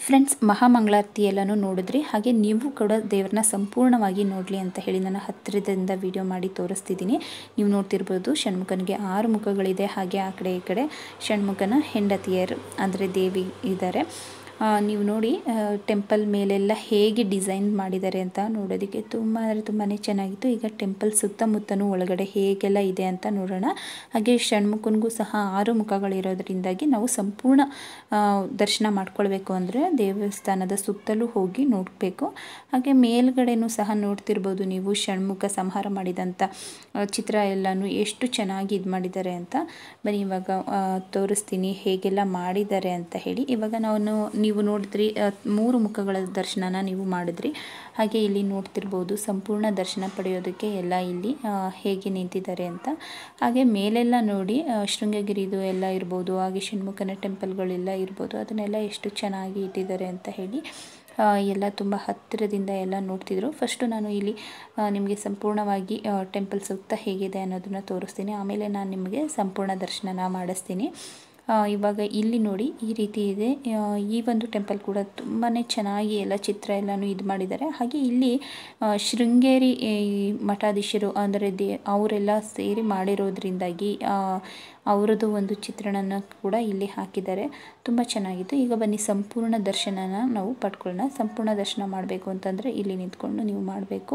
A: ಫ್ರೆಂಡ್ಸ್, ಮಹಾಮಂಗಳಾರತಿ ಎಲ್ಲನೂ ನೋಡಿದ್ರಿ. ಹಾಗೆ ನೀವು ಕೂಡ ದೇವ್ರನ್ನ ಸಂಪೂರ್ಣವಾಗಿ ನೋಡಲಿ ಅಂತ ಹೇಳಿ ನಾನು ಹತ್ತಿರದಿಂದ ವಿಡಿಯೋ ಮಾಡಿ ತೋರಿಸ್ತಿದ್ದೀನಿ. ನೀವು ನೋಡ್ತಿರ್ಬೋದು, ಷಣ್ಮುಖನಿಗೆ 6 ಮುಖಗಳಿದೆ. ಹಾಗೆ ಆ ಕಡೆ ಈ ಕಡೆ ಷಣ್ಮುಖನ ಹೆಂಡತಿಯರು ಅಂದರೆ ದೇವಿ ಇದ್ದಾರೆ. ನೀವು ನೋಡಿ, ಟೆಂಪಲ್ ಮೇಲೆಲ್ಲ ಹೇಗೆ ಡಿಸೈನ್ ಮಾಡಿದ್ದಾರೆ ಅಂತ ನೋಡೋದಕ್ಕೆ ತುಂಬ ಅಂದರೆ ತುಂಬಾ ಚೆನ್ನಾಗಿತ್ತು. ಈಗ ಟೆಂಪಲ್ ಸುತ್ತಮುತ್ತಲೂ ಒಳಗಡೆ ಹೇಗೆಲ್ಲ ಇದೆ ಅಂತ ನೋಡೋಣ. ಹಾಗೆ ಷಣ್ಮುಖನಿಗೂ ಸಹ 6 ಮುಖಗಳಿರೋದ್ರಿಂದಾಗಿ ನಾವು ಸಂಪೂರ್ಣ ದರ್ಶನ ಮಾಡ್ಕೊಳ್ಬೇಕು ಅಂದರೆ ದೇವಸ್ಥಾನದ ಸುತ್ತಲೂ ಹೋಗಿ ನೋಡಬೇಕು. ಹಾಗೆ ಮೇಲ್ಗಡೆನೂ ಸಹ ನೋಡ್ತಿರ್ಬೋದು ನೀವು, ಷಣ್ಮುಖ ಸಂಹಾರ ಮಾಡಿದಂಥ ಚಿತ್ರ ಎಲ್ಲನೂ ಎಷ್ಟು ಚೆನ್ನಾಗಿ ಇದು ಮಾಡಿದ್ದಾರೆ ಅಂತ. ಬನ್ನಿ ಇವಾಗ ತೋರಿಸ್ತೀನಿ ಹೇಗೆಲ್ಲ ಮಾಡಿದ್ದಾರೆ ಅಂತ ಹೇಳಿ. ಇವಾಗ ನೀವು ನೋಡಿದ್ರಿ 3 ಮುಖಗಳ ದರ್ಶನನ ನೀವು ಮಾಡಿದ್ರಿ. ಹಾಗೆ ಇಲ್ಲಿ ನೋಡ್ತಿರ್ಬೋದು, ಸಂಪೂರ್ಣ ದರ್ಶನ ಪಡೆಯೋದಕ್ಕೆ ಎಲ್ಲ ಇಲ್ಲಿ ಹೇಗೆ ನಿಂತಿದ್ದಾರೆ ಅಂತ. ಹಾಗೆ ಮೇಲೆಲ್ಲ ನೋಡಿ, ಶೃಂಗಗಿರಿದು ಎಲ್ಲ ಇರ್ಬೋದು, ಹಾಗೆ ಷಣ್ಮುಖನ ಟೆಂಪಲ್ಗಳೆಲ್ಲ ಇರ್ಬೋದು, ಅದನ್ನೆಲ್ಲ ಎಷ್ಟು ಚೆನ್ನಾಗಿ ಇಟ್ಟಿದ್ದಾರೆ ಅಂತ ಹೇಳಿ ಎಲ್ಲ ತುಂಬ ಹತ್ತಿರದಿಂದ ಎಲ್ಲ ನೋಡ್ತಿದ್ರು. ಫಸ್ಟು ನಾನು ಇಲ್ಲಿ ನಿಮಗೆ ಸಂಪೂರ್ಣವಾಗಿ ಟೆಂಪಲ್ ಸುತ್ತ ಹೇಗಿದೆ ಅನ್ನೋದನ್ನು ತೋರಿಸ್ತೀನಿ. ಆಮೇಲೆ ನಾನು ನಿಮಗೆ ಸಂಪೂರ್ಣ ದರ್ಶನನ ಮಾಡಿಸ್ತೀನಿ. ಇವಾಗ ಇಲ್ಲಿ ನೋಡಿ ಈ ರೀತಿ ಇದೆ. ಈ ಒಂದು ಟೆಂಪಲ್ ಕೂಡ ತುಂಬಾ ಚೆನ್ನಾಗಿ ಎಲ್ಲ ಚಿತ್ರ ಎಲ್ಲನೂ ಇದು ಮಾಡಿದ್ದಾರೆ. ಹಾಗೆ ಇಲ್ಲಿ ಶೃಂಗೇರಿ ಮಠಾಧೀಶರು ಅಂದರೆ ಅವರೆಲ್ಲ ಸೇರಿ ಮಾಡಿರೋದ್ರಿಂದಾಗಿ ಅವರದ್ದು ಒಂದು ಚಿತ್ರಣನ ಕೂಡ ಇಲ್ಲಿ ಹಾಕಿದ್ದಾರೆ. ತುಂಬ ಚೆನ್ನಾಗಿತ್ತು. ಈಗ ಬನ್ನಿ ಸಂಪೂರ್ಣ ದರ್ಶನನ ನಾವು ಪಡ್ಕೊಳ್ಳೋಣ. ಸಂಪೂರ್ಣ ದರ್ಶನ ಮಾಡಬೇಕು ಅಂತಂದರೆ ಇಲ್ಲಿ ನಿಂತ್ಕೊಂಡು ನೀವು ಮಾಡಬೇಕು.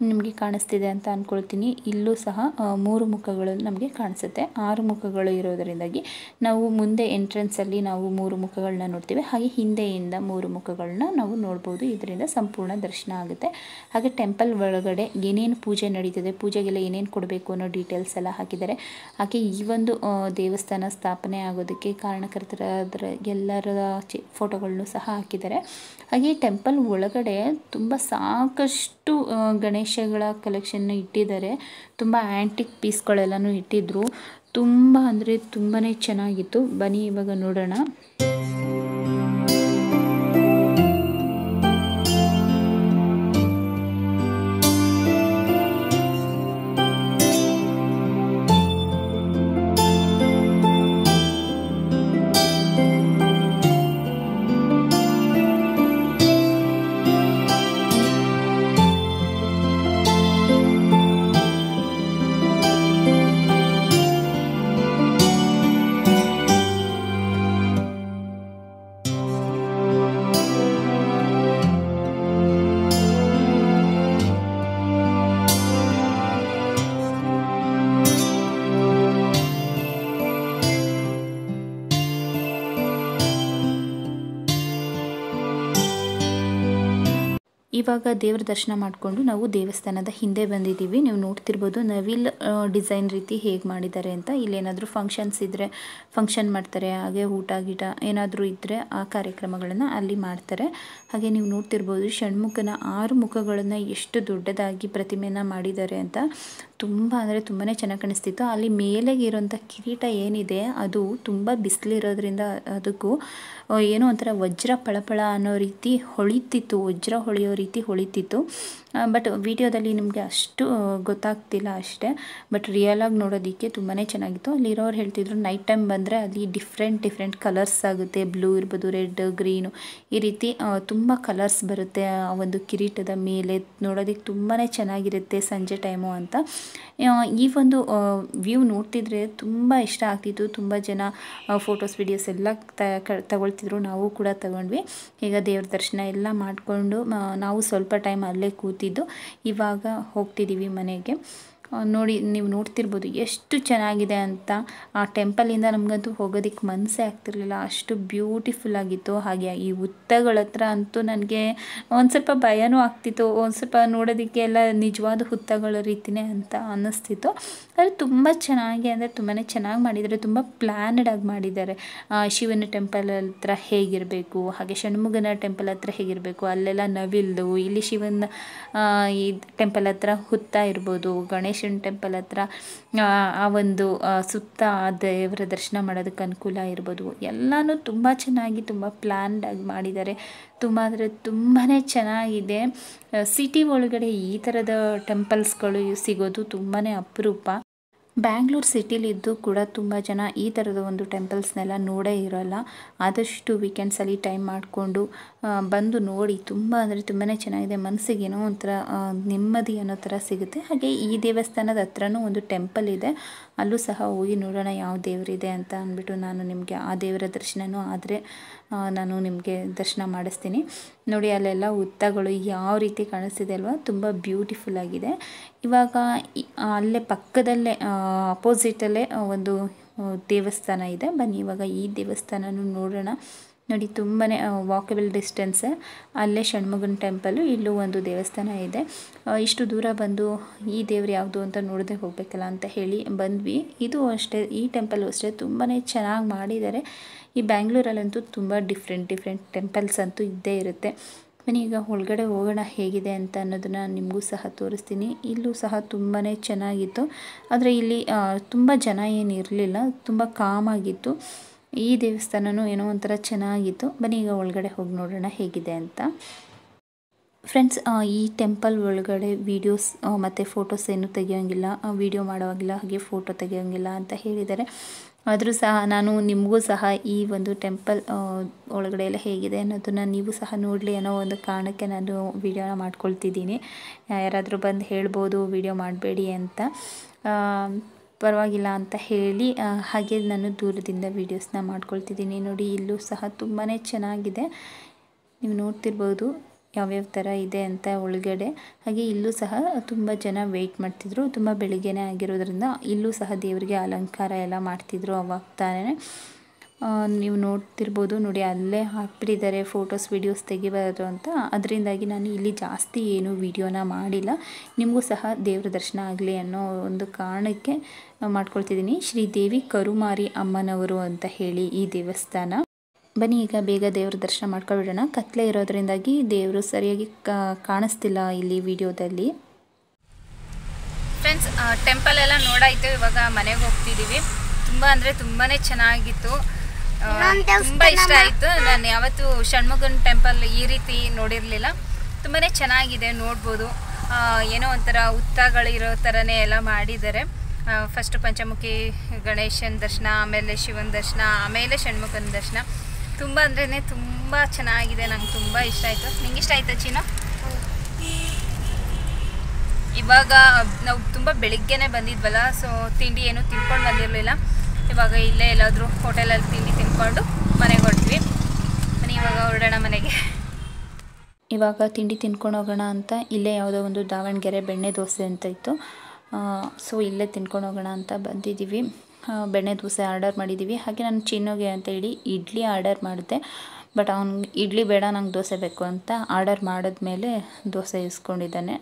A: ನಿಮಗೆ ಕಾಣಿಸ್ತಿದೆ ಅಂತ ಅಂದ್ಕೊಳ್ತೀನಿ. ಇಲ್ಲೂ ಸಹ 3 ಮುಖಗಳು ನಮಗೆ ಕಾಣಿಸುತ್ತೆ. 6 ಮುಖಗಳು ಇರೋದರಿಂದಾಗಿ ನಾವು ಮುಂದೆ ಎಂಟ್ರೆನ್ಸಲ್ಲಿ ನಾವು 3 ಮುಖಗಳನ್ನ ನೋಡ್ತೀವಿ. ಹಾಗೆ ಹಿಂದೆಯಿಂದ 3 ಮುಖಗಳನ್ನ ನಾವು ನೋಡ್ಬೋದು. ಇದರಿಂದ ಸಂಪೂರ್ಣ ದರ್ಶನ ಆಗುತ್ತೆ. ಹಾಗೆ ಟೆಂಪಲ್ ಒಳಗಡೆ ಏನೇನು ಪೂಜೆ ನಡೀತಿದೆ, ಪೂಜೆಗೆಲ್ಲ ಏನೇನು ಕೊಡಬೇಕು ಅನ್ನೋ ಡೀಟೇಲ್ಸ್ ಎಲ್ಲ ಹಾಕಿದ್ದಾರೆ. ಹಾಗೆ ಈ ಒಂದು ದೇವಸ್ಥಾನ ಸ್ಥಾಪನೆ ಆಗೋದಕ್ಕೆ ಕಾರಣಕರ್ತರಾದ ಎಲ್ಲರ ಫೋಟೋಗಳನ್ನು ಸಹ ಹಾಕಿದ್ದಾರೆ. ಹಾಗೆ ಟೆಂಪಲ್ ಒಳಗಡೆ ತುಂಬ ಸಾಕಷ್ಟು ಗಣೇಶಗಳ ಕಲೆಕ್ಷನ್ ಇಟ್ಟಿದ್ದಾರೆ. ತುಂಬ ಆ್ಯಂಟಿಕ್ ಪೀಸ್ಗಳೆಲ್ಲನೂ ಇಟ್ಟಿದ್ರು. ತುಂಬ ಅಂದರೆ ತುಂಬಾ ಚೆನ್ನಾಗಿತ್ತು. ಬನ್ನಿ ಇವಾಗ ನೋಡೋಣ. ಇವಾಗ ದೇವ್ರ ದರ್ಶನ ಮಾಡಿಕೊಂಡು ನಾವು ದೇವಸ್ಥಾನದ ಹಿಂದೆ ಬಂದಿದ್ದೀವಿ. ನೀವು ನೋಡ್ತಿರ್ಬೋದು ನವಿಲ್ ಡಿಸೈನ್ ರೀತಿ ಹೇಗೆ ಮಾಡಿದ್ದಾರೆ ಅಂತ. ಇಲ್ಲೇನಾದರೂ ಫಂಕ್ಷನ್ಸ್ ಇದ್ದರೆ ಫಂಕ್ಷನ್ ಮಾಡ್ತಾರೆ. ಹಾಗೆ ಊಟ ಗೀಟ ಏನಾದರೂ ಇದ್ದರೆ ಆ ಕಾರ್ಯಕ್ರಮಗಳನ್ನು ಅಲ್ಲಿ ಮಾಡ್ತಾರೆ. ಹಾಗೆ ನೀವು ನೋಡ್ತಿರ್ಬೋದು ಷಣ್ಮುಖನ 6 ಮುಖಗಳನ್ನು ಎಷ್ಟು ದೊಡ್ಡದಾಗಿ ಪ್ರತಿಮೆನ ಮಾಡಿದ್ದಾರೆ ಅಂತ. ತುಂಬ ಅಂದರೆ ತುಂಬಾ ಚೆನ್ನಾಗಿ ಕಾಣಿಸ್ತಿತ್ತು. ಅಲ್ಲಿ ಮೇಲೆಗೆ ಇರೋಂಥ ಕಿರೀಟ ಏನಿದೆ ಅದು ತುಂಬ ಬಿಸಿಲಿರೋದ್ರಿಂದ ಅದಕ್ಕೂ ಏನೋ ಒಂಥರ ವಜ್ರ ಪಳಪಳ ಅನ್ನೋ ರೀತಿ ಹೊಳಿತಿತ್ತು, ವಜ್ರ ಹೊಳೆಯೋ ರೀತಿ ಹೊಳಿತಿತ್ತು. ಬಟ್ ವಿಡಿಯೋದಲ್ಲಿ ನಿಮಗೆ ಅಷ್ಟು ಗೊತ್ತಾಗ್ತಿಲ್ಲ ಅಷ್ಟೇ. ಬಟ್ ರಿಯಲಾಗಿ ನೋಡೋದಕ್ಕೆ ತುಂಬಾ ಚೆನ್ನಾಗಿತ್ತು. ಅಲ್ಲಿರೋರು ಹೇಳ್ತಿದ್ರು ನೈಟ್ ಟೈಮ್ ಬಂದರೆ ಅಲ್ಲಿ ಡಿಫ್ರೆಂಟ್ ಕಲರ್ಸ್ ಆಗುತ್ತೆ. ಬ್ಲೂ ಇರ್ಬೋದು, ರೆಡ್, ಗ್ರೀನು ಈ ರೀತಿ ತುಂಬ ಕಲರ್ಸ್ ಬರುತ್ತೆ ಆ ಒಂದು ಕಿರೀಟದ ಮೇಲೆ. ನೋಡೋದಕ್ಕೆ ತುಂಬಾ ಚೆನ್ನಾಗಿರುತ್ತೆ ಸಂಜೆ ಟೈಮು ಅಂತ. ಈ ಒಂದು ವ್ಯೂ ನೋಡ್ತಿದ್ರೆ ತುಂಬ ಇಷ್ಟ ಆಗ್ತಿತ್ತು. ತುಂಬ ಜನ ಫೋಟೋಸ್ ವಿಡಿಯೋಸ್ ಎಲ್ಲ ತಗೊಳ್ತಿದ್ರು. ನಾವು ಕೂಡ ತಗೊಂಡ್ವಿ. ಈಗ ದೇವ್ರ ದರ್ಶನ ಎಲ್ಲ ಮಾಡಿಕೊಂಡು ನಾವು ಸ್ವಲ್ಪ ಟೈಮ್ ಅಲ್ಲೇ ಕೂತಿದ್ದು ಇವಾಗ ಹೋಗ್ತಿದ್ದೀವಿ ಮನೆಗೆ. ನೋಡಿ ನೀವು ನೋಡ್ತಿರ್ಬೋದು ಎಷ್ಟು ಚೆನ್ನಾಗಿದೆ ಅಂತ. ಆ ಟೆಂಪಲಿಂದ ನಮಗಂತೂ ಹೋಗೋದಕ್ಕೆ ಮನಸ್ಸೇ ಆಗ್ತಿರ್ಲಿಲ್ಲ, ಅಷ್ಟು ಬ್ಯೂಟಿಫುಲ್ ಆಗಿತ್ತು. ಹಾಗೆ ಈ ಹುತ್ತಗಳ ಹತ್ರ ಅಂತೂ ನನಗೆ ಒಂದು ಸ್ವಲ್ಪ ಭಯನೂ ಆಗ್ತಿತ್ತು. ಒಂದು ಸ್ವಲ್ಪ ನೋಡೋದಕ್ಕೆ ಎಲ್ಲ ನಿಜವಾದ ಹುತ್ತಗಳ ರೀತಿಯೇ ಅಂತ ಅನ್ನಿಸ್ತಿತ್ತು. ಆದರೆ ತುಂಬ ಚೆನ್ನಾಗಿ ಅಂದರೆ ತುಂಬಾ ಚೆನ್ನಾಗಿ ಮಾಡಿದ್ದಾರೆ. ತುಂಬ ಪ್ಲ್ಯಾನ್ಡ್ ಆಗಿ ಮಾಡಿದ್ದಾರೆ. ಶಿವನ ಟೆಂಪಲ್ ಹತ್ರ ಹೇಗಿರಬೇಕು, ಹಾಗೆ ಷಣ್ಮುಖನ ಟೆಂಪಲ್ ಹತ್ರ ಹೇಗಿರಬೇಕು, ಅಲ್ಲೆಲ್ಲ ನವಿಲ್ದು, ಇಲ್ಲಿ ಶಿವನ ಈ ಟೆಂಪಲ್ ಹತ್ರ ಹುತ್ತ ಇರ್ಬೋದು, ಗಣೇಶನ ಟೆಂಪಲ್ ಹತ್ರ ಆ ಒಂದು ಸುತ್ತ ದೇವರ ದರ್ಶನ ಮಾಡೋದಕ್ಕೆ ಅನುಕೂಲ ಇರ್ಬೋದು. ಎಲ್ಲನೂ ತುಂಬ ಚೆನ್ನಾಗಿ ತುಂಬ ಪ್ಲ್ಯಾನ್ಡ್ ಆಗಿ ಮಾಡಿದ್ದಾರೆ. ತುಂಬ ಅಂದರೆ ತುಂಬಾ ಚೆನ್ನಾಗಿದೆ. ಸಿಟಿ ಒಳಗಡೆ ಈ ಥರದ ಟೆಂಪಲ್ಸ್ಗಳು ಸಿಗೋದು ತುಂಬಾ ಅಪರೂಪ. ಬ್ಯಾಂಗ್ಳೂರು ಸಿಟಿಲಿದ್ದು ಕೂಡ ತುಂಬ ಜನ ಈ ಥರದ ಒಂದು ಟೆಂಪಲ್ಸ್ನೆಲ್ಲ ನೋಡೇ ಇರೋಲ್ಲ. ಆದಷ್ಟು ವೀಕೆಂಡ್ಸಲ್ಲಿ ಟೈಮ್ ಮಾಡಿಕೊಂಡು ಬಂದು ನೋಡಿ. ತುಂಬ ಅಂದರೆ ತುಂಬಾ ಚೆನ್ನಾಗಿದೆ. ಮನಸ್ಸಿಗೆ ಏನೋ ಒಂಥರ ನೆಮ್ಮದಿ ಅನ್ನೋ ಥರ ಸಿಗುತ್ತೆ. ಹಾಗೆ ಈ ದೇವಸ್ಥಾನದ ಹತ್ರನೂ ಒಂದು ಟೆಂಪಲ್ ಇದೆ. ಅಲ್ಲೂ ಸಹ ಹೋಗಿ ನೋಡೋಣ ಯಾವ ದೇವರಿದೆ ಅಂತ ಅಂದ್ಬಿಟ್ಟು ನಾನು ನಿಮಗೆ ಆ ದೇವರ ದರ್ಶನವೂ ಆದರೆ ನಾನು ನಿಮಗೆ ದರ್ಶನ ಮಾಡಿಸ್ತೀನಿ. ನೋಡಿ ಅಲ್ಲೆಲ್ಲ ಹುತ್ತಗಳು ಯಾವ ರೀತಿ ಕಾಣಿಸ್ತಿದೆ ಅಲ್ವಾ, ತುಂಬ ಬ್ಯೂಟಿಫುಲ್ ಆಗಿದೆ. ಇವಾಗ ಅಲ್ಲೇ ಪಕ್ಕದಲ್ಲೇ ಅಪೋಸಿಟಲ್ಲೇ ಒಂದು ದೇವಸ್ಥಾನ ಇದೆ. ಬನ್ನಿ ಇವಾಗ ಈ ದೇವಸ್ಥಾನನೂ ನೋಡೋಣ. ನೋಡಿ ತುಂಬಾ ವಾಕಬಲ್ ಡಿಸ್ಟೆನ್ಸೇ. ಅಲ್ಲೇ ಷಣ್ಮುಖನ ಟೆಂಪಲು, ಇಲ್ಲೂ ಒಂದು ದೇವಸ್ಥಾನ ಇದೆ. ಇಷ್ಟು ದೂರ ಬಂದು ಈ ದೇವ್ರು ಯಾವುದು ಅಂತ ನೋಡದೆ ಹೋಗಬೇಕಲ್ಲ ಅಂತ ಹೇಳಿ ಬಂದ್ವಿ. ಇದು ಅಷ್ಟೇ, ಈ ಟೆಂಪಲ್ಲು ಅಷ್ಟೇ ತುಂಬಾ ಚೆನ್ನಾಗಿ ಮಾಡಿದ್ದಾರೆ. ಈ ಬ್ಯಾಂಗ್ಳೂರಲ್ಲಂತೂ ತುಂಬ ಡಿಫ್ರೆಂಟ್ ಟೆಂಪಲ್ಸ್ ಅಂತೂ ಇದ್ದೇ ಇರುತ್ತೆ. ಬನ್ನಿ ಈಗ ಒಳಗಡೆ ಹೋಗೋಣ ಹೇಗಿದೆ ಅಂತ ಅನ್ನೋದನ್ನು ನಿಮಗೂ ಸಹ ತೋರಿಸ್ತೀನಿ. ಇಲ್ಲೂ ಸಹ ತುಂಬಾ ಚೆನ್ನಾಗಿತ್ತು. ಆದರೆ ಇಲ್ಲಿ ತುಂಬ ಜನ ಏನು ಇರಲಿಲ್ಲ, ತುಂಬ ಕಾಮಾಗಿತ್ತು. ಈ ದೇವಸ್ಥಾನವೂ ಏನೋ ಒಂಥರ ಚೆನ್ನಾಗಿತ್ತು. ಬನ್ನಿ ಈಗ ಒಳಗಡೆ ಹೋಗಿ ನೋಡೋಣ ಹೇಗಿದೆ ಅಂತ. ಫ್ರೆಂಡ್ಸ್, ಈ ಟೆಂಪಲ್ ಒಳಗಡೆ ವೀಡಿಯೋಸ್ ಮತ್ತು ಫೋಟೋಸ್ ಏನು ತೆಗಿಯೋಂಗಿಲ್ಲ, ವೀಡಿಯೋ ಮಾಡೋಂಗಿಲ್ಲ, ಹಾಗೆ ಫೋಟೋ ತೆಗಿಯೋಂಗಿಲ್ಲ ಅಂತ ಹೇಳಿದ್ದಾರೆ. ಆದರೂ ಸಹ ನಾನು ನಿಮಗೂ ಸಹ ಈ ಒಂದು ಟೆಂಪಲ್ ಒಳಗಡೆ ಎಲ್ಲ ಹೇಗಿದೆ ಅನ್ನೋದನ್ನು ನೀವು ಸಹ ನೋಡಲಿ ಅನ್ನೋ ಒಂದು ಕಾರಣಕ್ಕೆ ನಾನು ವೀಡಿಯೋನ ಮಾಡ್ಕೊಳ್ತಿದ್ದೀನಿ. ಯಾರಾದರೂ ಬಂದು ಹೇಳ್ಬೋದು ವೀಡಿಯೋ ಮಾಡಬೇಡಿ ಅಂತ, ಪರವಾಗಿಲ್ಲ ಅಂತ ಹೇಳಿ ಹಾಗೆ ನಾನು ದೂರದಿಂದ ವೀಡಿಯೋಸ್ನ ಮಾಡ್ಕೊಳ್ತಿದ್ದೀನಿ. ನೋಡಿ, ಇಲ್ಲೂ ಸಹ ತುಂಬಾ ಚೆನ್ನಾಗಿದೆ, ನೀವು ನೋಡ್ತಿರ್ಬೋದು ಯಾವ್ಯಾವ ಥರ ಇದೆ ಅಂತ ಒಳಗಡೆ. ಹಾಗೆ ಇಲ್ಲೂ ಸಹ ತುಂಬ ಜನ ವೆಯ್ಟ್ ಮಾಡ್ತಿದ್ರು, ತುಂಬ ಬೆಳಿಗ್ಗೆನೇ ಆಗಿರೋದ್ರಿಂದ ಇಲ್ಲೂ ಸಹ ದೇವರಿಗೆ ಅಲಂಕಾರ ಎಲ್ಲ ಮಾಡ್ತಿದ್ರು ಅವಾಗ ತಾನೇ. ನೀವು ನೋಡ್ತಿರ್ಬೋದು, ನೋಡಿ ಅಲ್ಲೇ ಹಾಕ್ಬಿಟ್ಟಿದ್ದಾರೆ ಫೋಟೋಸ್ ವೀಡಿಯೋಸ್ ತೆಗಿಬಾರ್ದು ಅಂತ. ಅದರಿಂದಾಗಿ ನಾನು ಇಲ್ಲಿ ಜಾಸ್ತಿ ಏನು ವೀಡಿಯೋನ ಮಾಡಿಲ್ಲ, ನಿಮಗೂ ಸಹ ದೇವ್ರ ದರ್ಶನ ಆಗಲಿ ಅನ್ನೋ ಒಂದು ಕಾರಣಕ್ಕೆ ಮಾಡ್ಕೊಳ್ತಿದ್ದೀನಿ. ಶ್ರೀದೇವಿ ಕರುಮಾರಿ ಅಮ್ಮನವರು ಅಂತ ಹೇಳಿ ಈ ದೇವಸ್ಥಾನ. ಬನ್ನಿ ಈಗ ಬೇಗ ದೇವ್ರ ದರ್ಶನ ಮಾಡ್ಕೊಬಿಡೋಣ. ಕತ್ಲೆ ಇರೋದ್ರಿಂದಾಗಿ ದೇವರು ಸರಿಯಾಗಿ ಕಾಣಿಸ್ತಿಲ್ಲ ಇಲ್ಲಿ ವಿಡಿಯೋದಲ್ಲಿ. ಫ್ರೆಂಡ್ಸ್, ಟೆಂಪಲ್ ಎಲ್ಲ ನೋಡಾಯಿತು, ಇವಾಗ ಮನೆಗೆ ಹೋಗ್ತಿದ್ದೀವಿ. ತುಂಬ ಅಂದರೆ ತುಂಬಾ ಚೆನ್ನಾಗಿತ್ತು, ತುಂಬ ಇಷ್ಟ ಆಯಿತು. ನಾನು ಯಾವತ್ತೂ ಷಣ್ಮುಗನ ಟೆಂಪಲ್ ಈ ರೀತಿ ನೋಡಿರಲಿಲ್ಲ, ತುಂಬಾ ಚೆನ್ನಾಗಿದೆ, ನೋಡ್ಬೋದು. ಏನೋ ಒಂಥರ ಉತ್ತಗಳಿರೋ ಥರನೇ ಎಲ್ಲ ಮಾಡಿದ್ದಾರೆ. ಫಸ್ಟು ಪಂಚಮುಖಿ ಗಣೇಶನ ದರ್ಶನ, ಆಮೇಲೆ ಶಿವನ ದರ್ಶನ, ಆಮೇಲೆ ಷಣ್ಮುಖನ ದರ್ಶನ. ತುಂಬ ಅಂದ್ರೆ ತುಂಬ ಚೆನ್ನಾಗಿದೆ, ನಂಗೆ ತುಂಬ ಇಷ್ಟ ಆಯಿತು. ನಿಂಗೆ ಇಷ್ಟ ಆಯ್ತಾ ಚೀನಾ? ಇವಾಗ ನಾವು ತುಂಬ ಬೆಳಿಗ್ಗೆನೇ ಬಂದಿದ್ವಲ್ಲ, ಸೊ ತಿಂಡಿ ಏನು ತಿನ್ಕೊಂಡು ಬಂದಿರಲಿಲ್ಲ. ಇವಾಗ ಇಲ್ಲೇ ಎಲ್ಲಾದರೂ ಹೋಟೆಲಲ್ಲಿ ತಿಂಡಿ ತಿನ್ಕೊಂಡು ಮನೆಗೆ ಹೊರಟ್ವಿ. ಬನ್ನಿ ಇವಾಗ ಹೊರಡೋಣ ಮನೆಗೆ. ಇವಾಗ ತಿಂಡಿ ತಿನ್ಕೊಂಡು ಹೋಗೋಣ ಅಂತ ಇಲ್ಲೇ ಯಾವುದೋ ಒಂದು ದಾವಣಗೆರೆ ಬೆಣ್ಣೆ ದೋಸೆ ಅಂತ ಇತ್ತು, ಸೊ ಇಲ್ಲೇ ತಿನ್ಕೊಂಡು ಹೋಗೋಣ ಅಂತ ಬಂದಿದ್ದೀವಿ. ಬೆಣ್ಣೆ ದೋಸೆ ಆರ್ಡರ್ ಮಾಡಿದ್ದೀವಿ. ಹಾಗೆ ನಾನು ಚಿನ್ನೋಗೆ ಅಂತ ಹೇಳಿ ಇಡ್ಲಿ ಆರ್ಡರ್ ಮಾಡಿದೆ, ಬಟ್ ಅವ್ನಿಗೆ ಇಡ್ಲಿ ಬೇಡ, ನಂಗೆ ದೋಸೆ ಬೇಕು ಅಂತ ಆರ್ಡರ್ ಮಾಡಿದ್ಮೇಲೆ ದೋಸೆ ಇಸ್ಕೊಂಡಿದ್ದಾನೆ.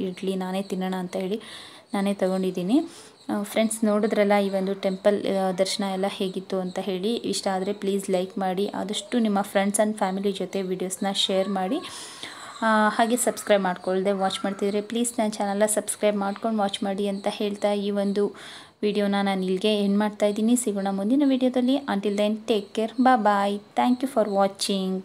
A: ಇಡ್ಲಿ ನಾನೇ ತಿನ್ನೋಣ ಅಂತ ಹೇಳಿ ನಾನೇ ತೊಗೊಂಡಿದ್ದೀನಿ. ಫ್ರೆಂಡ್ಸ್, ನೋಡಿದ್ರಲ್ಲ ಈ ಒಂದು ಟೆಂಪಲ್ ದರ್ಶನ ಎಲ್ಲ ಹೇಗಿತ್ತು ಅಂತ ಹೇಳಿ. ಇಷ್ಟ ಆದರೆ ಪ್ಲೀಸ್ ಲೈಕ್ ಮಾಡಿ, ಆದಷ್ಟು ನಿಮ್ಮ ಫ್ರೆಂಡ್ಸ್ ಆ್ಯಂಡ್ ಫ್ಯಾಮಿಲಿ ಜೊತೆ ವೀಡಿಯೋಸ್ನ ಶೇರ್ ಮಾಡಿ. ಹಾಗೆ ಸಬ್ಸ್ಕ್ರೈಬ್ ಮಾಡ್ಕೊಳ್ಳದೆ ವಾಚ್ ಮಾಡ್ತಿದ್ರೆ ಪ್ಲೀಸ್ ನನ್ನ ಚಾನಲ್ನ ಸಬ್ಸ್ಕ್ರೈಬ್ ಮಾಡ್ಕೊಂಡು ವಾಚ್ ಮಾಡಿ ಅಂತ ಹೇಳ್ತಾ ಈ ಒಂದು ವಿಡಿಯೋನ ನಾನು ಇಲ್ಲಿಗೆ ಎಂಡ್ ಮಾಡ್ತಾಯಿದ್ದೀನಿ. ಸಿಗೋಣ ಮುಂದಿನ ವಿಡಿಯೋದಲ್ಲಿ. Until then take care, bye. Thank you for watching.